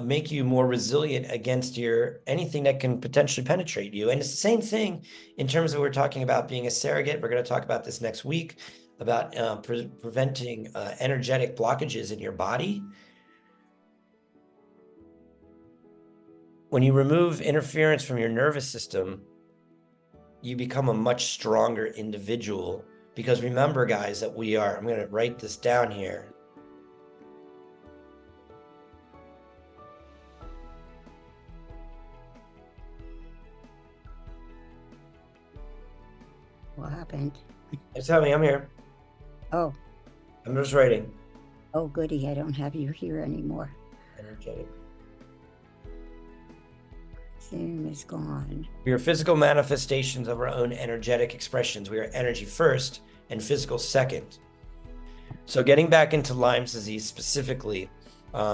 make you more resilient against anything that can potentially penetrate you. And it's the same thing in terms of, we're talking about being a surrogate. We're going to talk about this next week, about preventing energetic blockages in your body. When you remove interference from your nervous system, you become a much stronger individual. Because remember, guys, that I'm going to write this down here. What happened? Tell me, I'm here. Oh. I'm just writing. Oh, goody. I don't have you here anymore. Energetic. Zoom is gone. We are physical manifestations of our own energetic expressions. We are energy first and physical second. So getting back into Lyme disease specifically,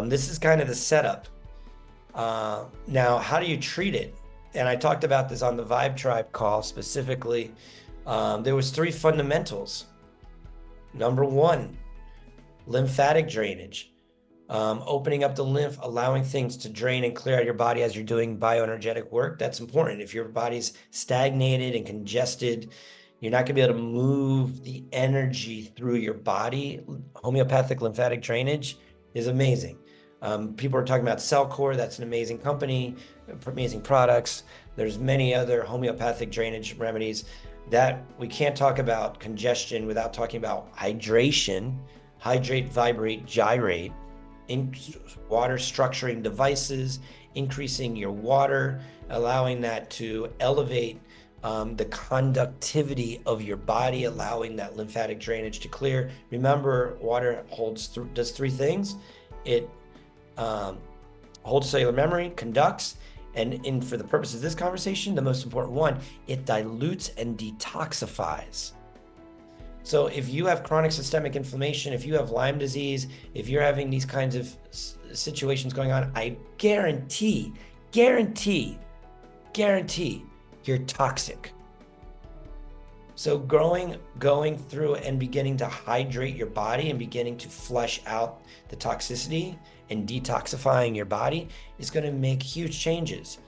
this is kind of the setup. Now, how do you treat it? And I talked about this on the VIBETRIBE call specifically. There was 3 fundamentals. Number 1, lymphatic drainage. Opening up the lymph, allowing things to drain and clear out your body as you're doing bioenergetic work. That's important. If your body's stagnated and congested, you're not going to be able to move the energy through your body. Homeopathic lymphatic drainage is amazing. People are talking about Cellcore. That's an amazing company, amazing products. There's many other homeopathic drainage remedies that we can't talk about congestion without talking about hydration. Hydrate, vibrate, gyrate. Water structuring devices, increasing your water, allowing that to elevate the conductivity of your body, allowing that lymphatic drainage to clear. Remember, water does 3 things. It holds cellular memory, conducts, and for the purpose of this conversation, the most important one, it dilutes and detoxifies. So if you have chronic systemic inflammation, if you have Lyme disease, if you're having these kinds of situations going on, I guarantee you're toxic. So going through and beginning to hydrate your body and beginning to flush out the toxicity and detoxifying your body is going to make huge changes.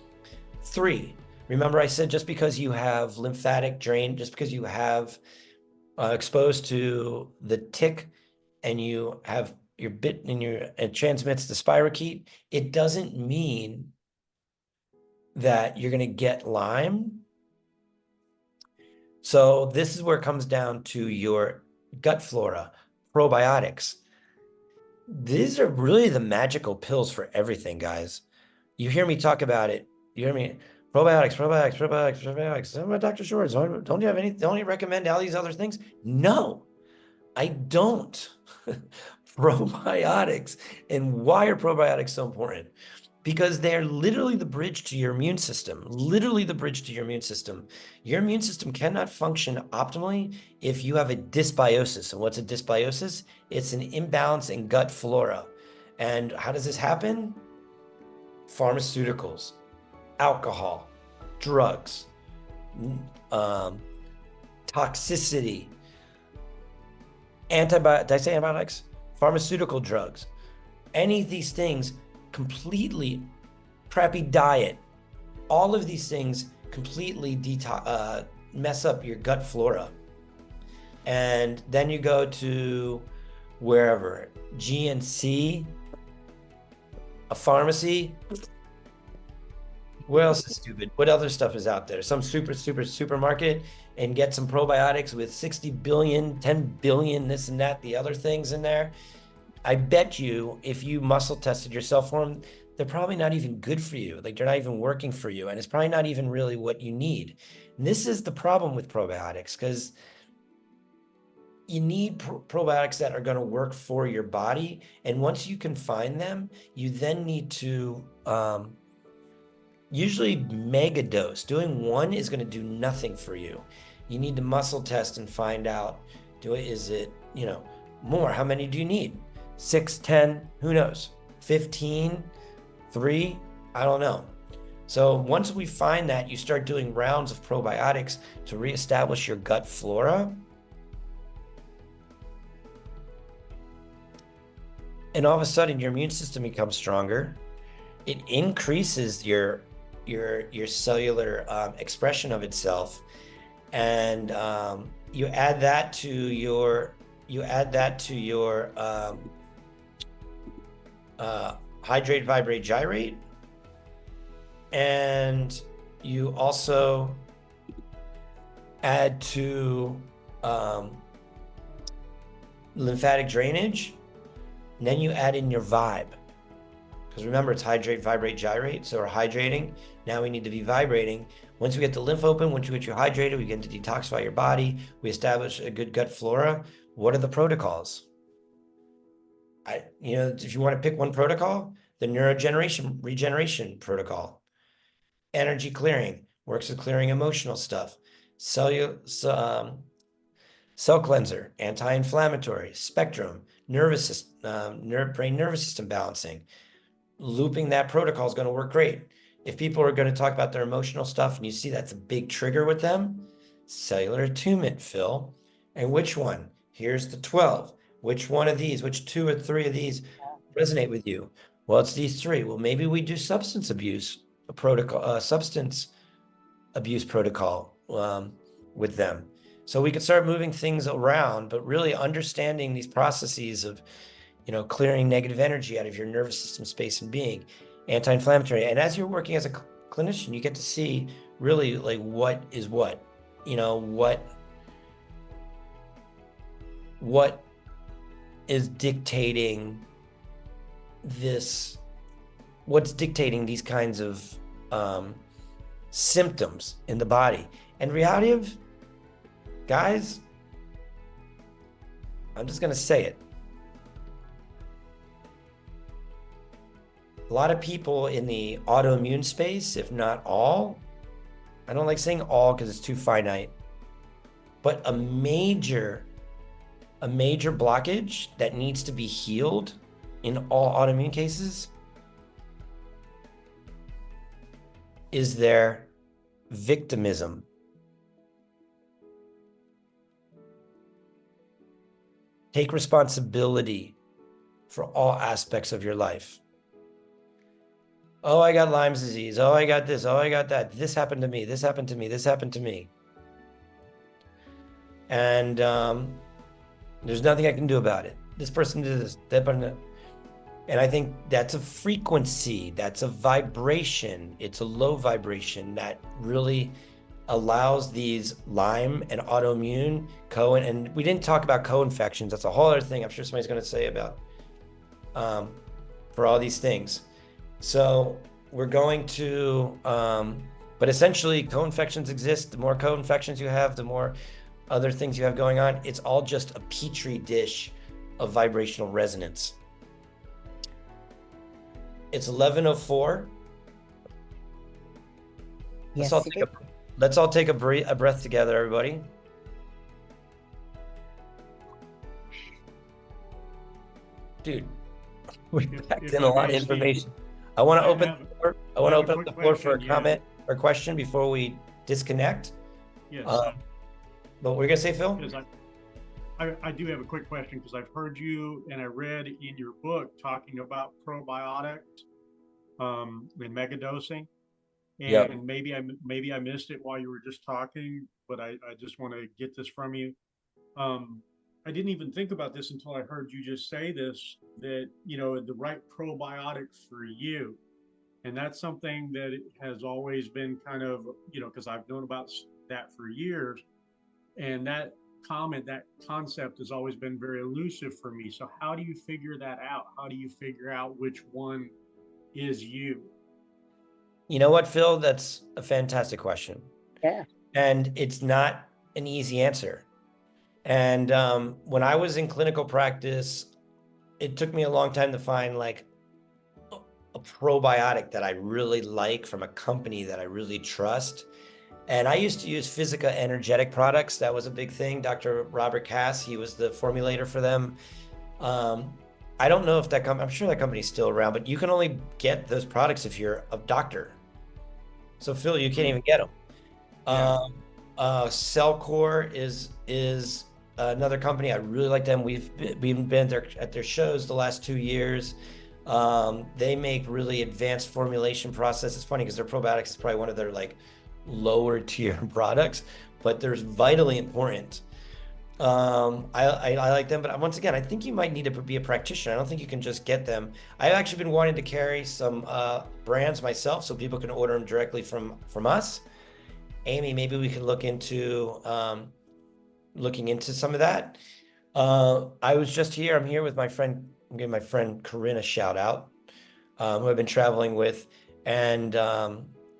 3, remember I said just because you have lymphatic drain, just because you have exposed to the tick and you have your bit in it transmits the spirochete, it doesn't mean that you're going to get Lyme. So this is where it comes down to your gut flora, probiotics. These are really the magical pills for everything, guys. You hear me talk about it. You hear me, probiotics. I'm Dr. Schwartz. Don't you recommend all these other things? No, I don't. Probiotics. And why are probiotics so important? Because they're literally the bridge to your immune system, Your immune system cannot function optimally if you have a dysbiosis. And what's a dysbiosis? It's an imbalance in gut flora. And how does this happen? Pharmaceuticals, alcohol, drugs, toxicity, did I say antibiotics? pharmaceutical drugs, any of these things, completely crappy diet, all of these things completely mess up your gut flora. And then you go to wherever, GNC, a pharmacy. What else is stupid? What other stuff is out there? Some supermarket, and get some probiotics with 60 billion, 10 billion, this and that, the other things in there. I bet you if you muscle tested yourself for them, they're probably not even good for you. Like, they're not even working for you. And it's probably not even really what you need. And this is the problem with probiotics, because you need probiotics that are going to work for your body. And once you can find them, you then need to usually mega dose. Doing one is going to do nothing for you. You need to muscle test and find out, is it, more? How many do you need? 6, 10, who knows? 15, 3, I don't know. So once we find that, you start doing rounds of probiotics to reestablish your gut flora. And all of a sudden your immune system becomes stronger. It increases your cellular expression of itself, and you add that to your hydrate, vibrate, gyrate, and you also add to lymphatic drainage, and then you add in your vibe. Because remember, it's hydrate, vibrate, gyrate. So we're hydrating. Now we need to be vibrating. Once we get the lymph open, once you get you hydrated, we get to detoxify your body. We establish a good gut flora. What are the protocols? If you want to pick one protocol, the regeneration protocol. Energy clearing, works with clearing emotional stuff. Cell cleanser, anti-inflammatory, spectrum, nervous system, brain nervous system balancing. Looping that protocol is going to work great. If people are going to talk about their emotional stuff and you see that's a big trigger with them, cellular attunement, Phil. And which one? Here's the 12. Which one of these, which 2 or 3 of these resonate with you? Well, it's these 3. Well, maybe we do substance abuse protocol with them. So we could start moving things around, but really understanding these processes of clearing negative energy out of your nervous system, space, and being, anti-inflammatory. And as you're working as a clinician, you get to see really like what is what, what is dictating this, what's dictating these kinds of symptoms in the body. And reality of, guys, I'm just going to say it. A lot of people in the autoimmune space, if not all, I don't like saying all because it's too finite, but a major blockage that needs to be healed in all autoimmune cases is their victimism. Take responsibility for all aspects of your life. Oh, I got Lyme's disease. Oh, I got this. Oh, I got that. This happened to me. This happened to me. This happened to me. And there's nothing I can do about it. This person did this. And I think that's a frequency. That's a vibration. It's a low vibration that really allows these Lyme and autoimmune and we didn't talk about co-infections. That's a whole other thing I'm sure somebody's going to say about for all these things. So we're going to, but essentially co-infections exist. The more co-infections you have, the more other things you have going on. It's all just a petri dish of vibrational resonance. It's 11:04. Yes, let's all take a breath together, everybody. Dude, we packed in a lot of information. I want to open up the floor for a comment or question before we disconnect. Yes. But what were you gonna say, Phil? I do have a quick question because I've heard you and I read in your book talking about probiotics and megadosing. Yep. And maybe I missed it while you were just talking, but I just want to get this from you. I didn't even think about this until I heard you just say this, that, you know, the right probiotic for you. And that's something that has always been kind of, you know, because I've known about that for years. And that that concept has always been very elusive for me. So how do you figure that out? How do you figure out which one is you? You know what, Phil? That's a fantastic question. Yeah. And it's not an easy answer. And when I was in clinical practice, it took me a long time to find like a probiotic that I really like from a company that I really trust. And I used to use Physica energetic products. That was a big thing. Dr. Robert Cass, he was the formulator for them. I don't know if that company, I'm sure that company's still around, but you can only get those products if you're a doctor. So Phil, you can't even get them. Yeah. Cellcore is another company. I really like them. We've been there at their shows the last 2 years. They make really advanced formulation process. It's funny because their probiotics is probably one of their like lower tier products, but they're vitally important. I like them, but once again, I think you might need to be a practitioner. I don't think you can just get them. I've actually been wanting to carry some brands myself so people can order them directly from us. Amy, maybe we can look into looking into some of that. I was just here. I'm here with my friend. I'm giving my friend Corinne a shout out, who I've been traveling with, and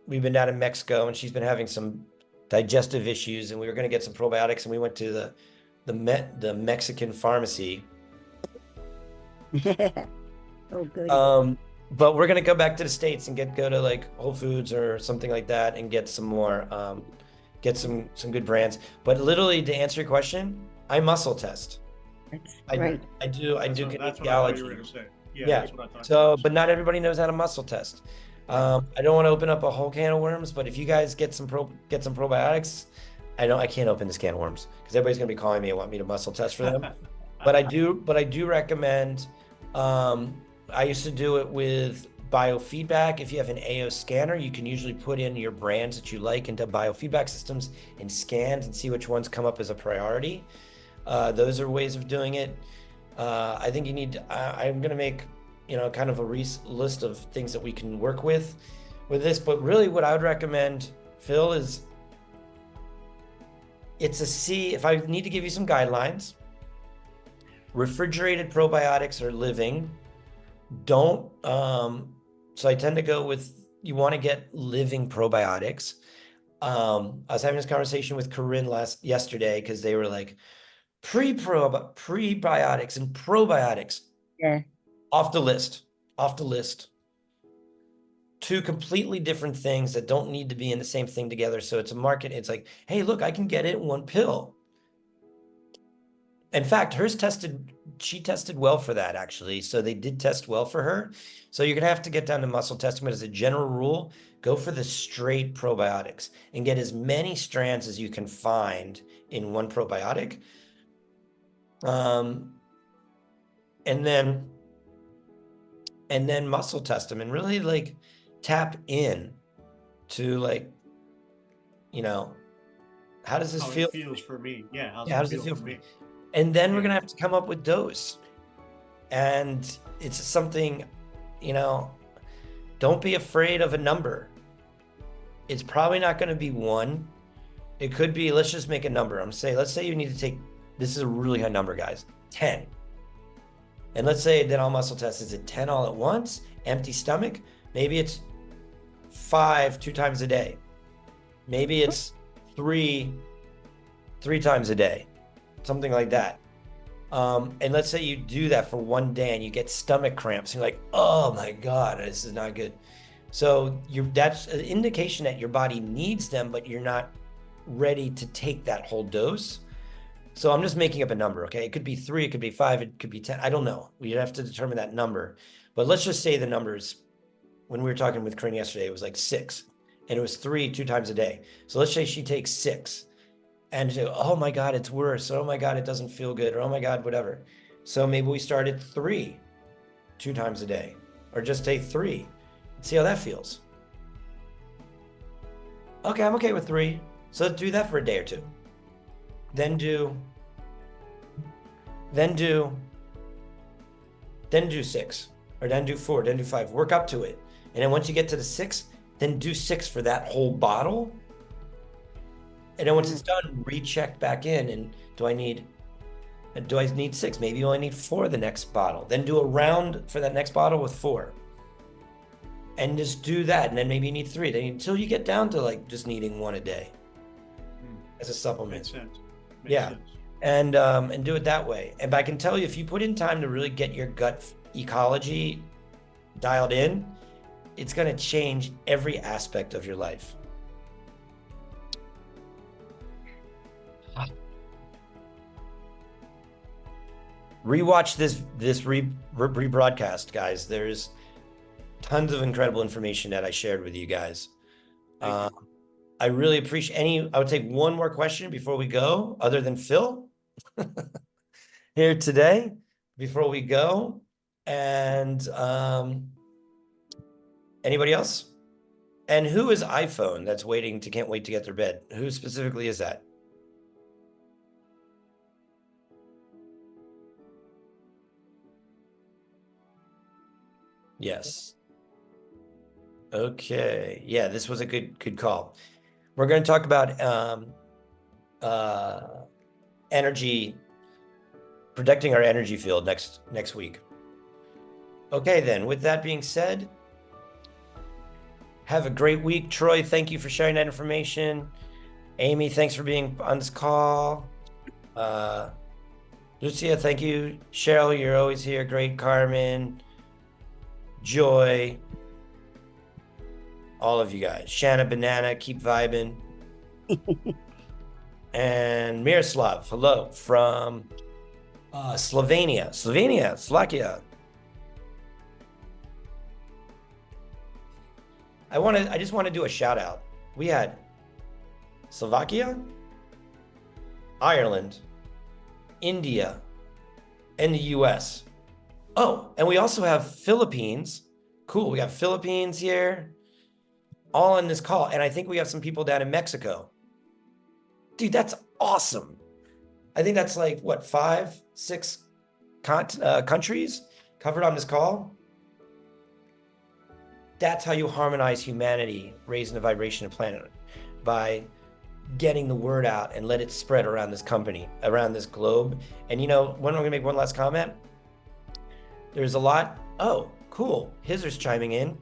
we've been down in Mexico, and she's been having some digestive issues, and we were going to get some probiotics, and we went to the Mexican pharmacy. Oh, good. But we're gonna go back to the States and go to like Whole Foods or something like that and get some more, get some good brands. But literally, to answer your question, I muscle test. That's right. I do That's what I thought you were kinesiology. going to say. Yeah. That's what I thought. you So, were but not everybody knows how to muscle test. I don't want to open up a whole can of worms, but if you guys get some probiotics, I can't open this can of worms because everybody's gonna be calling me and want me to muscle test for them. But I do recommend. I used to do it with biofeedback. If you have an AO scanner, you can usually put in your brands that you like into biofeedback systems and scan and see which ones come up as a priority. Those are ways of doing it. I think you need. I'm gonna make, you know, kind of a list of things that we can work with this. But really, what I would recommend, Phil, is if I need to give you some guidelines, refrigerated probiotics are living. Don't, so I tend to go with, you want to get living probiotics. I was having this conversation with Corinne yesterday because they were like, prebiotics and probiotics. Yeah. Off the list. Two completely different things that don't need to be in the same thing together. So it's a market. It's like, hey, look, I can get it in one pill. In fact, she tested well for that, actually. So they did test well for her. So you're going to have to get down to muscle testing. But as a general rule, go for the straight probiotics and get as many strands as you can find in one probiotic. And then muscle test them and really like tap in to like, you know, how does this feel? It feels for me. Yeah. How does it feel for me? And then we're going to have to come up with dose. And it's something, you know, don't be afraid of a number. It's probably not going to be 1. It could be, let's just make a number. Let's say you need to take, this is a really high number, guys, 10. And let's say that all muscle test is at 10 all at once, empty stomach. Maybe it's 5 2 times a day. Maybe it's 3 times a day. Something like that. And let's say you do that for 1 day and you get stomach cramps. You're like, oh my God, this is not good. So that's an indication that your body needs them, but you're not ready to take that whole dose. So I'm just making up a number, okay? It could be 3, it could be 5, it could be 10. I don't know. We'd have to determine that number. But let's just say the numbers, when we were talking with Corinne yesterday, it was like 6. And it was 3 2 times a day. So let's say she takes 6. and say, oh my God, it's worse. Oh my God, it doesn't feel good. Or oh my God, whatever. So maybe we start at 3, 2 times a day, or just say 3 and see how that feels. Okay, I'm okay with 3. So let's do that for a day or 2. Then do 6, or then do 4, then do 5. Work up to it. And then once you get to the 6, then do 6 for that whole bottle. And then once it's done, recheck back in. And do I need 6? Maybe you only need 4 the next bottle. Then do a round for that next bottle with 4. And just do that. And then maybe you need 3. Then until you get down to like just needing 1 a day as a supplement. Makes sense. Yeah. Sense. And do it that way. And I can tell you, if you put in time to really get your gut ecology dialed in, it's going to change every aspect of your life. Rewatch this rebroadcast, guys. There's tons of incredible information that I shared with you guys. I really appreciate I would take one more question before we go, other than Phil here today, before we go. And anybody else? And who is iPhone that's can't wait to get their bed? Who specifically is that? Yes. Okay. Yeah, this was a good call. We're going to talk about energy, protecting our energy field next week. Okay, then. With that being said, have a great week. Troy, thank you for sharing that information. Amy, thanks for being on this call. Lucia, thank you. Cheryl, you're always here. Great. Carmen, Joy, all of you guys. Shanna, Banana, keep vibing. And Miroslav, hello from Slovakia. I just want to do a shout out. We had Slovakia, Ireland, India, and the US. Oh, and we also have Philippines. Cool. We got Philippines here, all on this call. And I think we have some people down in Mexico. Dude, that's awesome. I think that's like, what, 5, 6 countries covered on this call? That's how you harmonize humanity, raising the vibration of the planet, by getting the word out and let it spread around this company, around this globe. And I'm going to make one last comment. There's a lot. Oh, cool. Hizer's chiming in.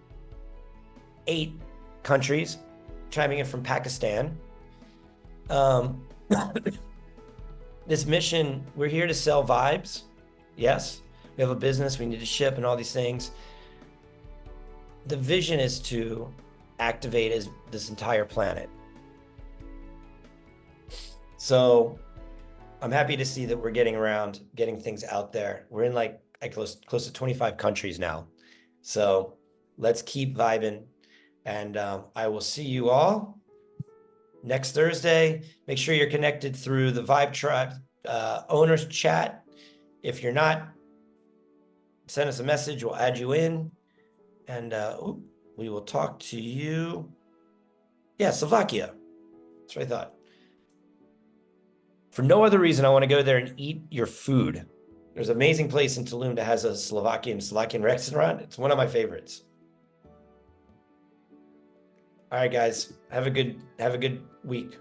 8 countries chiming in from Pakistan. This mission, we're here to sell vibes. Yes, we have a business, we need to ship and all these things. The vision is to activate this entire planet. So I'm happy to see that we're getting things out there. We're in like close to 25 countries now. So let's keep vibing. And I will see you all next Thursday. Make sure you're connected through the VIBETRIBE owners chat. If you're not, send us a message. We'll add you in. And we will talk to you. Yeah, Slovakia. That's what I thought. For no other reason, I want to go there and eat your food. There's an amazing place in Tulum that has a Slovakian restaurant. It's one of my favorites. All right, guys. Have a good week.